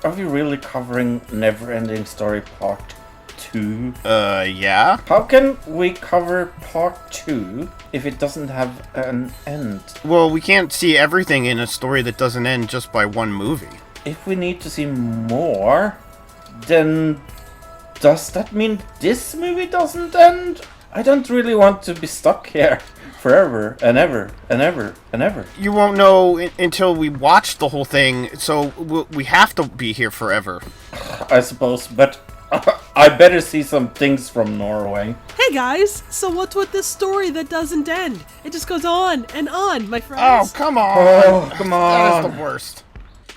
Are we really covering NeverEnding Story Part 2? Yeah? How can we cover Part 2 if it doesn't have an end? Well, we can't see everything in a story that doesn't end just by one movie. If we need to see more, then does that mean this movie doesn't end? I don't really want to be stuck here forever and ever and ever and ever. You won't know until we watch the whole thing, so we have to be here forever. I suppose, but I better see some things from Norway. Hey guys, so what's with this story that doesn't end? It just goes on and on, my Oh, friends. come on! Oh, come on. That is the worst.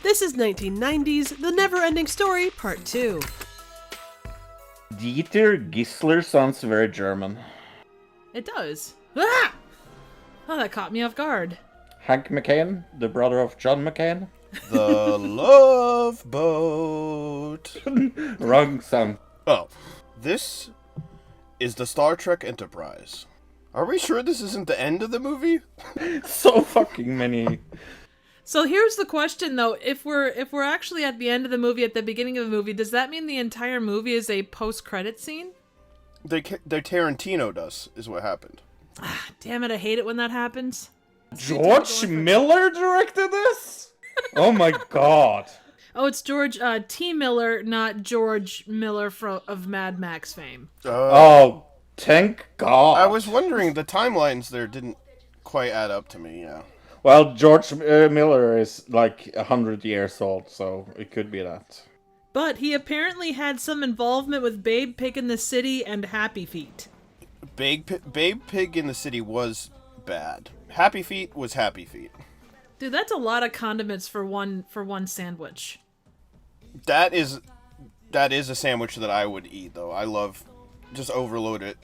This is 1990s, The NeverEnding Story, Part 2. Dieter Gisler sounds very German. It does. Ah! Oh, that caught me off guard. Hank McCain, the brother of John McCain. The Love Boat. Wrong song. Oh, this is the Star Trek Enterprise. Are we sure this isn't the end of the movie? So fucking many. So here's the question though, if we're actually at the end of the movie, at the beginning of the movie, does that mean the entire movie is a post-credit scene? They Tarantino'd us, is what happened. Ah, damn it, I hate it when that happens. George Miller directed this? Oh my god. Oh, it's George T. Miller, not George Miller of Mad Max fame. Oh, thank god. I was wondering, the timelines there didn't quite add up to me, yeah. Well, George Miller is like 100 years old, so it could be that. But he apparently had some involvement with Babe Pig in the City and Happy Feet. Babe Pig in the City was bad. Happy Feet was Happy Feet. Dude, that's a lot of condiments for one sandwich. That is a sandwich that I would eat, though. I love just overload it.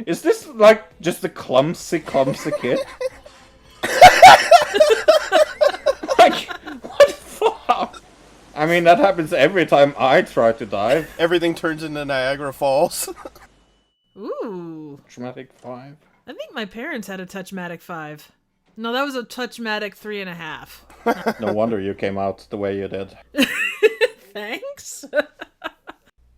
Is this like just a clumsy kid? Like, what the fuck? I mean, that happens every time I try to dive. Everything turns into Niagara Falls. Ooh. Traumatic 5. I think my parents had a Touchmatic 5. No, that was a Touchmatic 3.5. No wonder you came out the way you did. Thanks.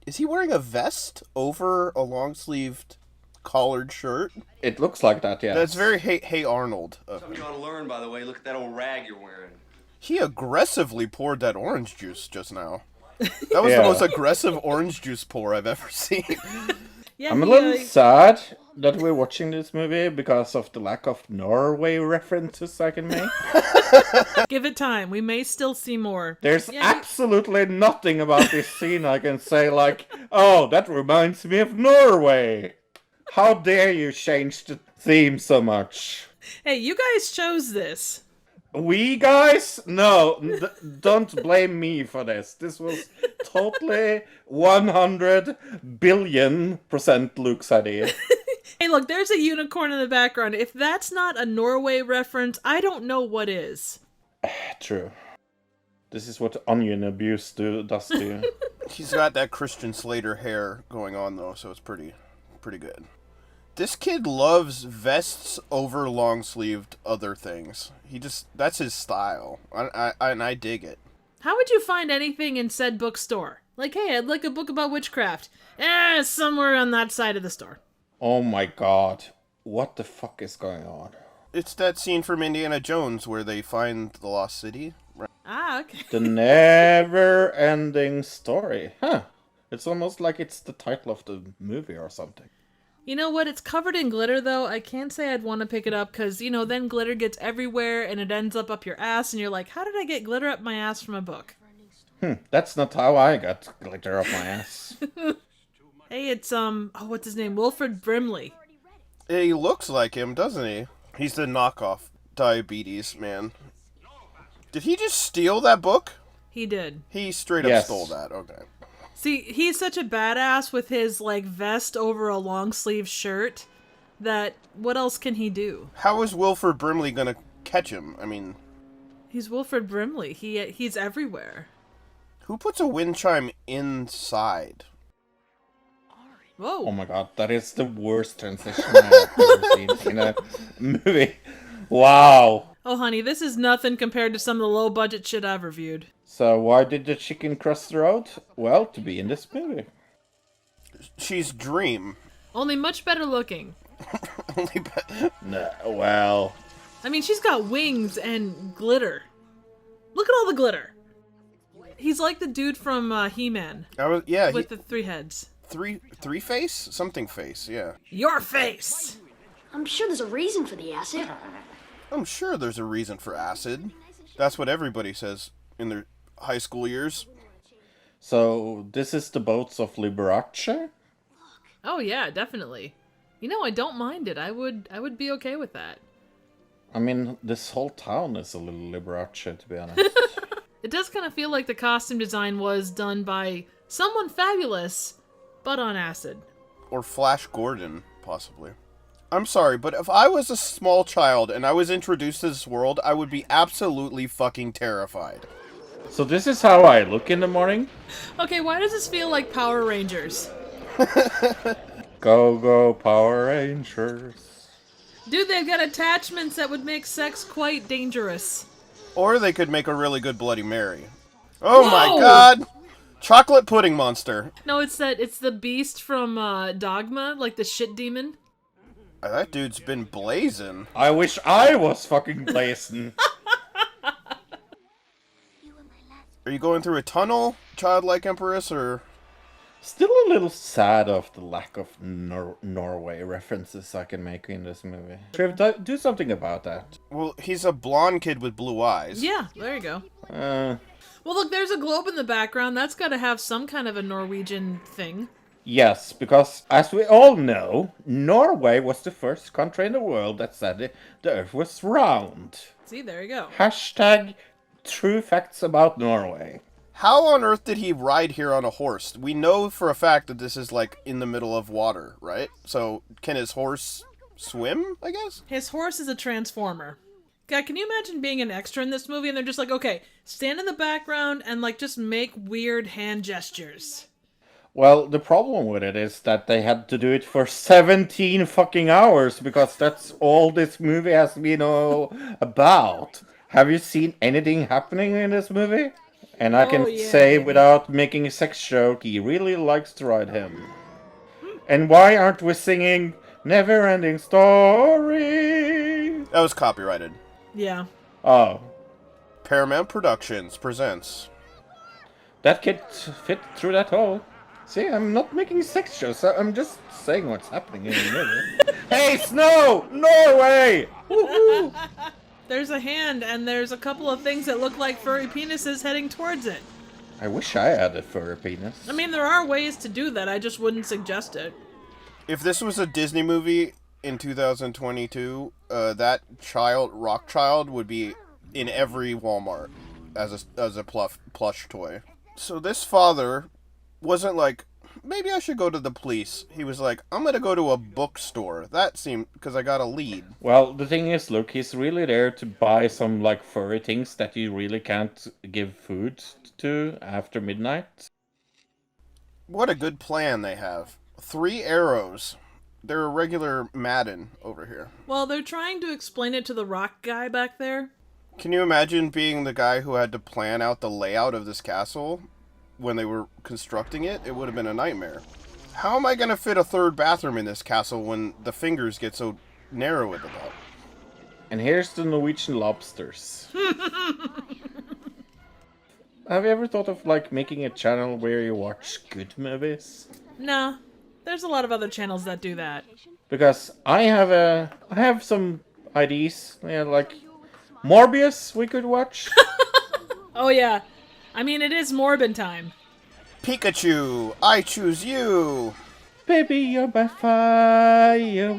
Is he wearing a vest over a long-sleeved collared shirt? It looks like that, yeah. That's very Hey Arnold. Something you ought to learn, by the way. Look at that old rag you're wearing. He aggressively poured that orange juice just now. That was Yeah. the most aggressive orange juice pour I've ever seen. Yeah, I'm a little sad that we're watching this movie because of the lack of Norway references I can make. Give it time. We may still see more. There's Yeah, absolutely nothing about this scene I can say like, oh, that reminds me of Norway. How dare you change the theme so much? Hey, you guys chose this. We guys? No, don't blame me for this. This was totally 100 billion% Luke's idea. Hey, look, there's a unicorn in the background. If that's not a Norway reference, I don't know what is. True. This is what onion abuse does to you. He's got that Christian Slater hair going on, though, so it's pretty good. This kid loves vests over long-sleeved other things. That's his style. And I dig it. How would you find anything in said bookstore? Like, hey, I'd like a book about witchcraft. Somewhere on that side of the store. Oh my god. What the fuck is going on? It's that scene from Indiana Jones where they find the lost city. Right? Ah, okay. The never-ending story. Huh. It's almost like it's the title of the movie or something. You know what? It's covered in glitter, though. I can't say I'd want to pick it up because, then glitter gets everywhere and it ends up your ass and you're like, how did I get glitter up my ass from a book? That's not how I got glitter up my ass. Hey, it's, what's his name? Wilfred Brimley. He looks like him, doesn't he? He's the knockoff diabetes man. Did he just steal that book? He did. He straight up Yes. stole that, okay. See, he's such a badass with his, vest over a long-sleeve shirt that what else can he do? How is Wilford Brimley gonna catch him? I mean... He's Wilfred Brimley. He's everywhere. Who puts a wind chime inside? Whoa. Oh my god, that is the worst transition I've ever seen in a movie. Wow. Oh, honey, this is nothing compared to some of the low-budget shit I've reviewed. So why did the chicken cross the road? Well, to be in this movie. She's Dream. Only much better looking. No, well... I mean, she's got wings and glitter. Look at all the glitter. He's like the dude from He-Man. With the 3 heads. Three face? Something face, yeah. Your face! I'm sure there's a reason for the acid. I'm sure there's a reason for acid. That's what everybody says in their high school years. So, this is the boats of Liberace? Oh yeah, definitely. You know, I don't mind it. I would be okay with that. I mean, this whole town is a little Liberace, to be honest. It does kind of feel like the costume design was done by someone fabulous, but on acid. Or Flash Gordon, possibly. I'm sorry, but if I was a small child and I was introduced to this world, I would be absolutely fucking terrified. So this is how I look in the morning? Okay, why does this feel like Power Rangers? Go, go, Power Rangers. Dude, they've got attachments that would make sex quite dangerous. Or they could make a really good Bloody Mary. Oh Whoa! my god! Chocolate pudding monster. No, it's the beast from Dogma, like the shit demon. That dude's been blazing. I wish I was fucking blazing. Are you going through a tunnel, childlike Empress, or... Still a little sad of the lack of Norway references I can make in this movie. Trev, do something about that. Well, he's a blonde kid with blue eyes. Yeah, there you go. Uh, Well, look, there's a globe in the background. That's got to have some kind of a Norwegian thing. yes, because as we all know, Norway was the first country in the world that said the earth was round. See, there you go. Hashtag true facts about Norway. How on earth did he ride here on a horse? We know for a fact that this is, like, in the middle of water, right? So, can his horse swim, I guess? His horse is a transformer. God, can you imagine being an extra in this movie and they're just like, okay, stand in the background and, like, just make weird hand gestures. Well, the problem with it is that they had to do it for 17 fucking hours because that's all this movie has been all about. Have you seen anything happening in this movie? And I can say without making a sex joke, he really likes to ride him. And why aren't we singing NeverEnding Story? That was copyrighted. Yeah. Oh, Paramount Productions presents... that kid fit through that hole. See, I'm not making sex jokes, I'm just saying what's happening in the movie. Hey, Snow! Norway! Woohoo! There's a hand and there's a couple of things that look like furry penises heading towards it. I wish I had a furry penis. I mean, there are ways to do that. I just wouldn't suggest it. If this was a Disney movie in 2022, that rock child, would be in every Walmart as a plush toy. So this father wasn't like, maybe I should go to the police. He was like, I'm gonna go to a bookstore. That seemed, because I got a lead. Well, the thing is, look, he's really there to buy some, like, furry things that you really can't give food to after midnight. What a good plan they have. 3 arrows. They're a regular Madden over here. Well, they're trying to explain it to the rock guy back there. Can you imagine being the guy who had to plan out the layout of this castle when they were constructing it? It would have been a nightmare. How am I going to fit a 3rd bathroom in this castle when the fingers get so narrow at the top? And here's the Norwegian lobsters. Have you ever thought of, like, making a channel where you watch good movies? Nah, there's a lot of other channels that do that. Because I have some ideas, yeah, like Morbius we could watch. Oh yeah, I mean it is Morbin time. Pikachu, I choose you! Baby, you're my fireworks.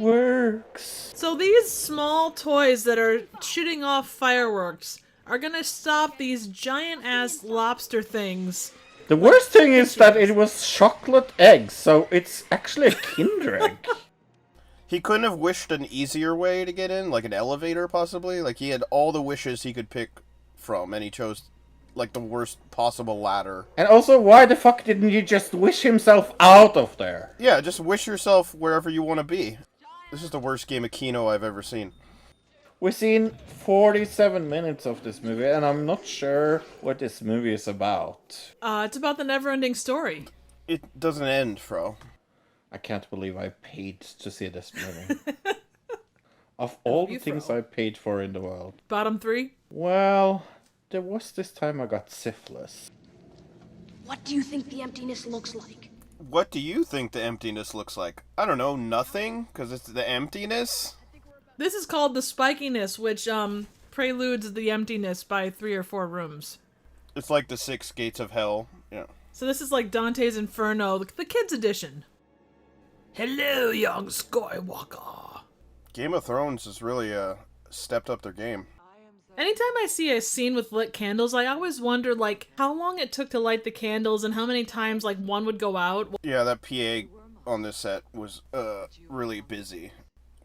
So these small toys that are shooting off fireworks are gonna stop these giant-ass lobster things. The worst thing is that it was chocolate eggs, so it's actually a Kinder egg. He couldn't have wished an easier way to get in, like an elevator possibly? Like he had all the wishes he could pick from, and he chose like the worst possible ladder. And also, why the fuck didn't he just wish himself out of there? Yeah, just wish yourself wherever you want to be. This is the worst game of Keno I've ever seen. We've seen 47 minutes of this movie, and I'm not sure what this movie is about. It's about the NeverEnding Story. It doesn't end, Fro. I can't believe I paid to see this movie. Of all the things I paid for in the world. Bottom 3? Well, there was this time I got syphilis. What do you think the emptiness looks like? What do you think the emptiness looks like? I don't know, nothing, because it's the emptiness. This is called the spikiness, which preludes the emptiness by 3 or 4 rooms. It's like the 6 gates of hell. Yeah. So this is like Dante's Inferno, the kids edition. Hello, young Skywalker. Game of Thrones has really stepped up their game. Anytime I see a scene with lit candles, I always wonder, like, how long it took to light the candles and how many times, like, one would go out. Yeah, that PA on this set was really busy.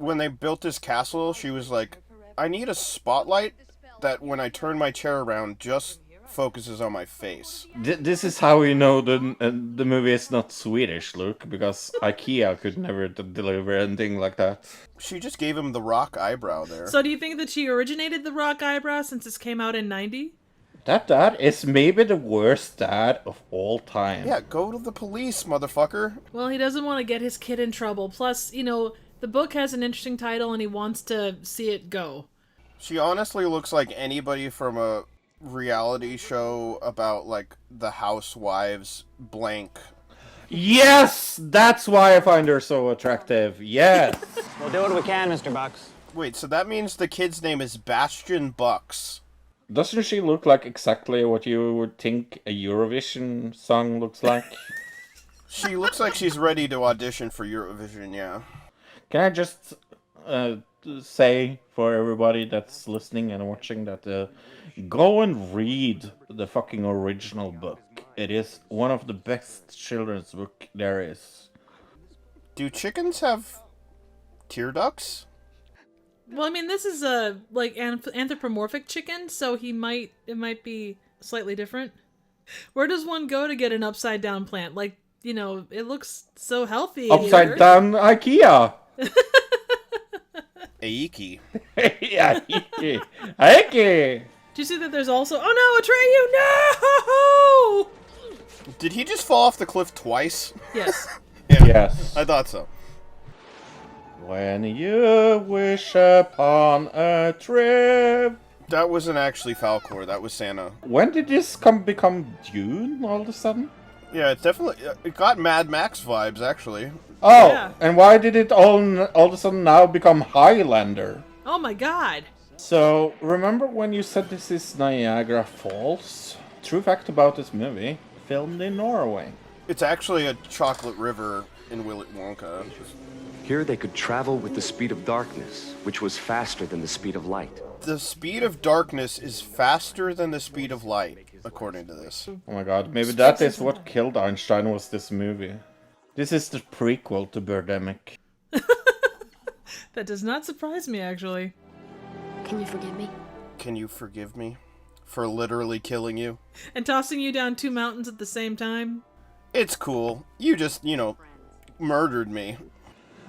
When they built this castle, she was like, I need a spotlight that when I turn my chair around just focuses on my face. This is how you know the movie is not Swedish, Luke, because IKEA could never deliver anything like that. She just gave him the rock eyebrow there. So do you think that she originated the rock eyebrow since this came out in 90? That dad is maybe the worst dad of all time. Yeah, go to the police, motherfucker. Well, he doesn't want to get his kid in trouble. Plus, you know, the book has an interesting title and he wants to see it go. She honestly looks like anybody from a reality show about, like, the housewives blank. Yes! That's why I find her so attractive. Yes! We'll do what we can, Mr. Bucks. Wait, so that means the kid's name is Bastion Bucks. Doesn't she look like exactly what you would think a Eurovision song looks like? She looks like she's ready to audition for Eurovision, yeah. Can I just say for everybody that's listening and watching that go and read the fucking original book. It is one of the best children's book there is. Do chickens have tear ducts? Well, I mean, this is a like anthropomorphic chicken, so it might be slightly different. Where does one go to get an upside down plant? Like, you know, it looks so healthy. Upside down IKEA. Aiki. Yeah, IKEA. Do you see that there's also... Oh no, Atreyu, no! Did he just fall off the cliff twice? Yes. Yeah, Yes. I thought so. When you wish upon a trip. That wasn't actually Falcor, that was Santa. When did this become Dune all of a sudden? Yeah, it definitely... It got Mad Max vibes, actually. Oh, Yeah. and why did it all of a sudden now become Highlander? Oh my god. So, remember when you said this is Niagara Falls? True fact about this movie, filmed in Norway. It's actually a chocolate river in Willy Wonka. Here they could travel with the speed of darkness, which was faster than the speed of light. The speed of darkness is faster than the speed of light, according to this. Oh my god, maybe that is what killed Einstein was this movie. This is the prequel to Birdemic. That does not surprise me, actually. Can you forgive me? Can you forgive me for literally killing you? And tossing you down 2 mountains at the same time? It's cool. You just, you know, murdered me.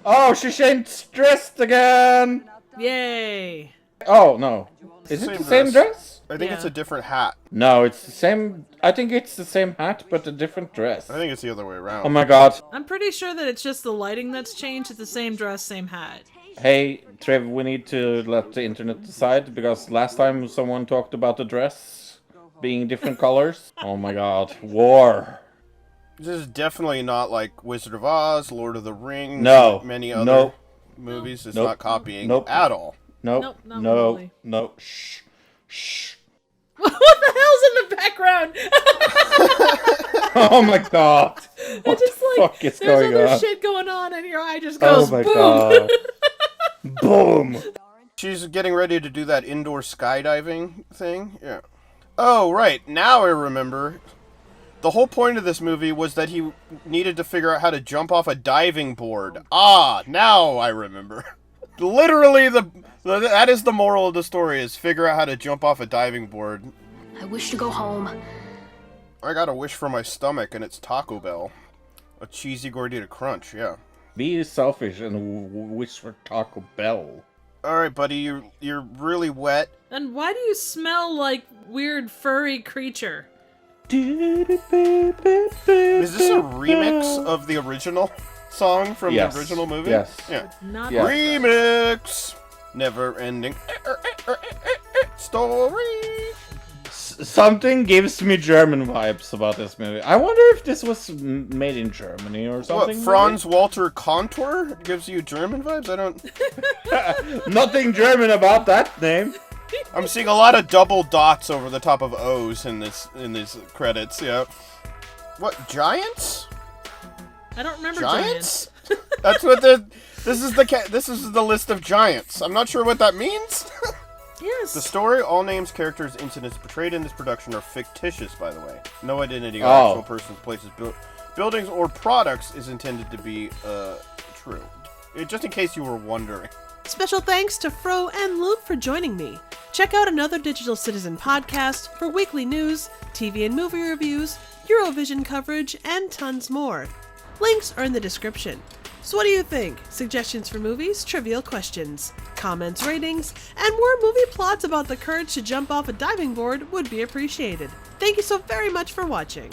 Oh, she changed dressed again! Yay! Oh, no. Is it the same dress? I think it's a different hat. No, it's the same... I think it's the same hat, but a different dress. I think it's the other way around. Oh my god. I'm pretty sure that it's just the lighting that's changed. It's the same dress, same hat. Hey, Trev, we need to let the internet decide, because last time someone talked about the dress being different colors. Oh my god. War. This is definitely not like Wizard of Oz, Lord of the Rings, No. many other Nope. movies. It's Nope. not copying Nope. at all. Nope. Nope, not no. remotely. No. Shh. Shh. What the hell's in the background? Oh my god. What just the like fuck is there's going other on? shit going on, and your eye just Oh goes my boom. god. Boom. She's getting ready to do that indoor skydiving thing. Yeah. Oh, right. Now I remember. The whole point of this movie was that he needed to figure out how to jump off a diving board. Ah, now I remember. Literally, that is the moral of the story, is figure out how to jump off a diving board. I wish to go home. I got a wish for my stomach, and it's Taco Bell. A cheesy gordita crunch, yeah. Be selfish and wish for Taco Bell. All right, buddy, you're really wet. And why do you smell like weird furry creature? Is this a remix of the original song from Yes. the original movie? Yes. Yeah. Not Yeah. Remix. Never ending story. Something gives me German vibes about this movie. I wonder if this was made in Germany or What, something. Franz Walter Contour gives you German vibes? I don't... maybe? Nothing German about that name. I'm seeing a lot of double dots over the top of O's in these credits, yeah. What, Giants? I don't remember Giants? That's what this is the list of giants. I'm not sure what that means. Yes. The story, all names, characters, incidents portrayed in this production are fictitious, by the way. No identity of Oh. actual persons, places, buildings, or products is intended to be true. Just in case you were wondering. Special thanks to Fro and Luke for joining me. Check out Another Digital Citizen podcast for weekly news, TV and movie reviews, Eurovision coverage, and tons more. Links are in the description. So what do you think? Suggestions for movies, trivial questions, comments, ratings, and more movie plots about the courage to jump off a diving board would be appreciated. Thank you so very much for watching.